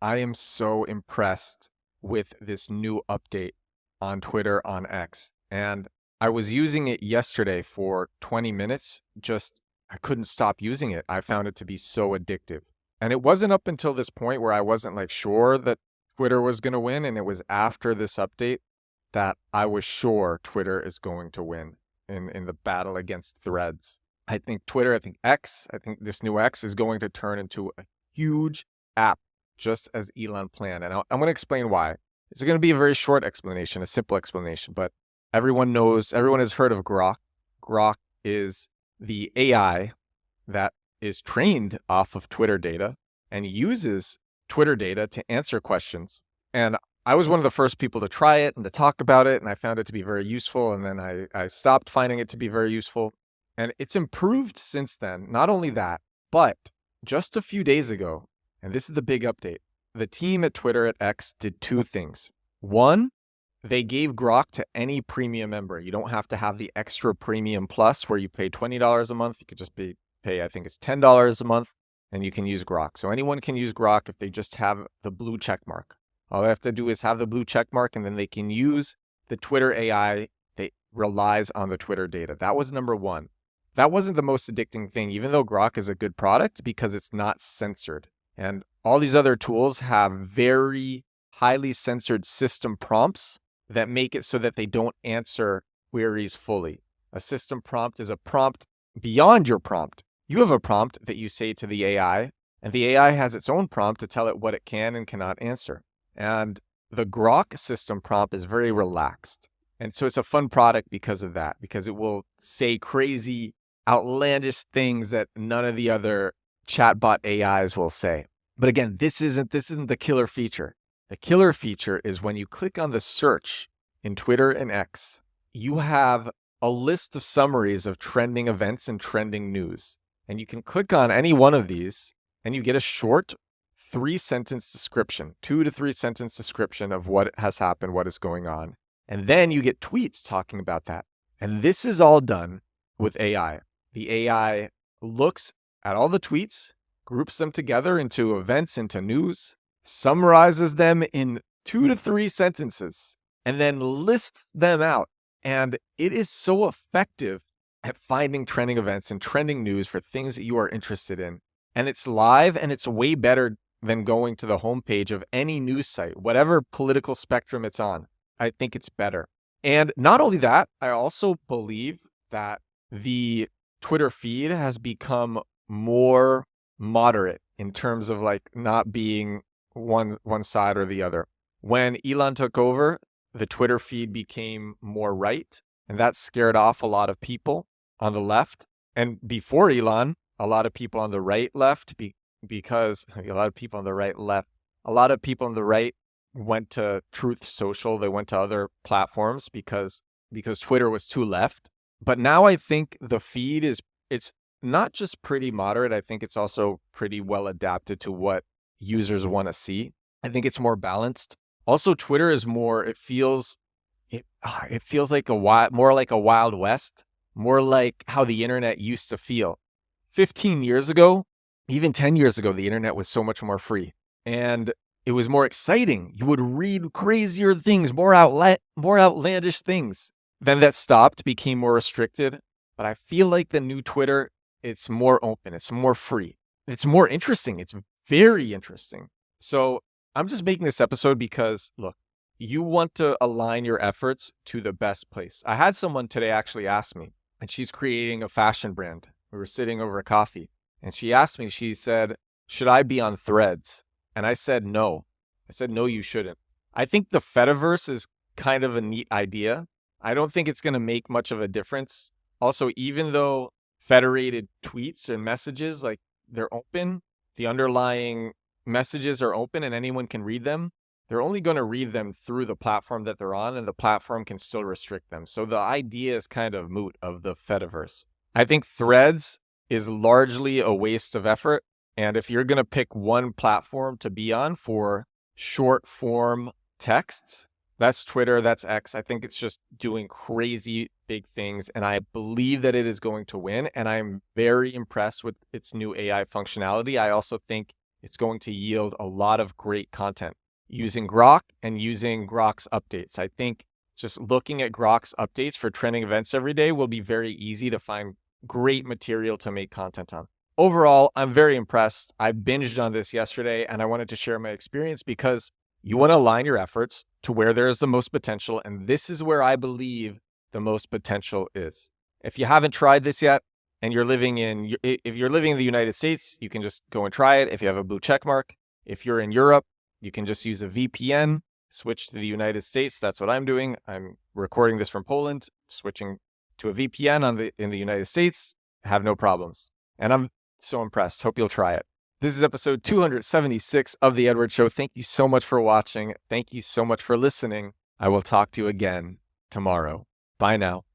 I am so impressed with this new update on Twitter on X. And I was using it yesterday for 20 minutes. I couldn't stop using it. I found it to be so addictive. And it wasn't up until this point where I wasn't like sure that Twitter was going to win. And it was after this update that I was sure Twitter is going to win in the battle against Threads. I think X, I think this new X is going to turn into a huge app just as Elon planned. And I'm going to explain why. It's going to be a very short explanation, a simple explanation, but everyone has heard of Grok. Grok is the AI that is trained off of Twitter data and uses Twitter data to answer questions. And I was one of the first people to try it and to talk about it, and I found it to be very useful. And then I stopped finding it to be very useful. And it's improved since then. Not only that, but just a few days ago, and this is the big update, the team at Twitter at X did two things. One, they gave Grok to any premium member. You don't have to have the extra premium plus where you pay $20 a month. You could just pay, I think it's $10 a month, and you can use Grok. So anyone can use Grok if they just have the blue check mark. All they have to do is have the blue check mark, and then they can use the Twitter AI that relies on the Twitter data. That was number one. That wasn't the most addicting thing, even though Grok is a good product because it's not censored. And all these other tools have very highly censored system prompts that make it so that they don't answer queries fully. A system prompt is a prompt beyond your prompt. You have a prompt that you say to the AI, and the AI has its own prompt to tell it what it can and cannot answer. And the Grok system prompt is very relaxed. And so it's a fun product because of that, because it will say crazy, outlandish things that none of the other chatbot AIs will say. But again, this isn't the killer feature. The killer feature is when you click on the search in Twitter and X, you have a list of summaries of trending events and trending news. And you can click on any one of these and you get a short 3-sentence description, 2 to 3 sentence description of what has happened, what is going on. And then you get tweets talking about that. And this is all done with AI. The AI looks at all the tweets, groups them together into events, into news, summarizes them in 2 to 3 sentences, and then lists them out. And it is so effective at finding trending events and trending news for things that you are interested in. And it's live, and it's way better than going to the homepage of any news site, whatever political spectrum it's on. I think it's better. And not only that, I also believe that the Twitter feed has become more moderate in terms of like not being one side or the other. When Elon took over, the Twitter feed became more right, and that scared off a lot of people on the left. And before Elon, a lot of people on the right left because a lot of people on the right left. A lot of people on the right went to Truth Social. They went to other platforms because Twitter was too left. But now I think the feed it's not just pretty moderate. I think it's also pretty well adapted to what users want to see. I think it's more balanced. Also, Twitter is more, it feels like more like a Wild West, more like how the internet used to feel. 15 years ago, even 10 years ago, the internet was so much more free and it was more exciting. You would read crazier things, more outlandish things. Then that stopped, became more restricted. But I feel like the new Twitter, it's more open, it's more free, it's more interesting. It's very interesting. So I'm just making this episode because, look, you want to align your efforts to the best place. I had someone today actually ask me, and she's creating a fashion brand. We were sitting over a coffee, and she asked me, she said, should I be on Threads? And I said, no. I said, no, you shouldn't. I think the Fediverse is kind of a neat idea. I don't think it's going to make much of a difference. Also, even though federated tweets and messages, like they're open, the underlying messages are open and anyone can read them, they're only going to read them through the platform that they're on, and the platform can still restrict them. So the idea is kind of moot of the Fediverse. I think Threads is largely a waste of effort. And if you're going to pick one platform to be on for short form texts, that's Twitter, that's X. I think it's just doing crazy big things, and I believe that it is going to win, and I'm very impressed with its new AI functionality. I also think It's going to yield a lot of great content using Grok and using Grok's updates. I think just looking at Grok's updates for trending events every day will be very easy to find great material to make content on. Overall, I'm very impressed. I binged on this yesterday and I wanted to share my experience because you want to align your efforts to where there is the most potential. And this is where I believe the most potential is. If you haven't tried this yet and if you're living in the United States, you can just go and try it if you have a blue check mark. If you're in Europe, you can just use a VPN, switch to the United States. That's what I'm doing. I'm recording this from Poland, switching to a VPN in the United States. Have no problems. And I'm so impressed. Hope you'll try it. This is episode 276 of The Edward Show. Thank you so much for watching. Thank you so much for listening. I will talk to you again tomorrow. Bye now.